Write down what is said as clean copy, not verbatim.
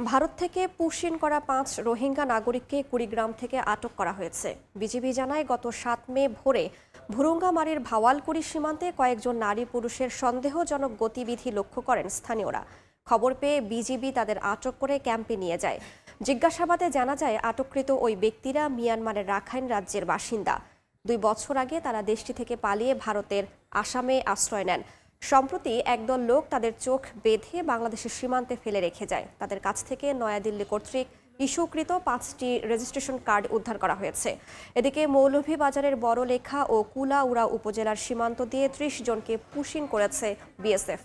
ভারত থেকে পুশিন করা ৫ রোহিঙ্গা নাগরিককে কুড়িগ্রাম থেকে আটক করা হয়েছে। বিজিবি জানায়, গত ৭ মে ভোরে ভুরুঙ্গামারীর ভাওয়ালকুড়ি সীমান্তে কয়েকজন নারী পুরুষের সন্দেহজনক গতিবিধি লক্ষ্য করেন স্থানীয়রা। খবর পেয়ে বিজিবি তাদের আটক করে ক্যাম্পে নিয়ে যায়। জিজ্ঞাসাবাদে জানা যায়, আটককৃত ওই ব্যক্তিরা মিয়ানমারের রাখাইন রাজ্যের বাসিন্দা। ২ বছর আগে তারা দেশটি থেকে পালিয়ে ভারতের আসামে আশ্রয় নেন। সম্প্রতি একদল লোক তাদের চোখ বেঁধে বাংলাদেশের সীমান্তে ফেলে রেখে যায়। তাদের কাছ থেকে নয়াদিল্লি কর্তৃক ইস্যুকৃত ৫টি রেজিস্ট্রেশন কার্ড উদ্ধার করা হয়েছে। এদিকে মৌলভীবাজারের বড়লেখা ও কুলাউড়া উপজেলার সীমান্ত দিয়ে ৩০ জনকে পুশিং করেছে বিএসএফ।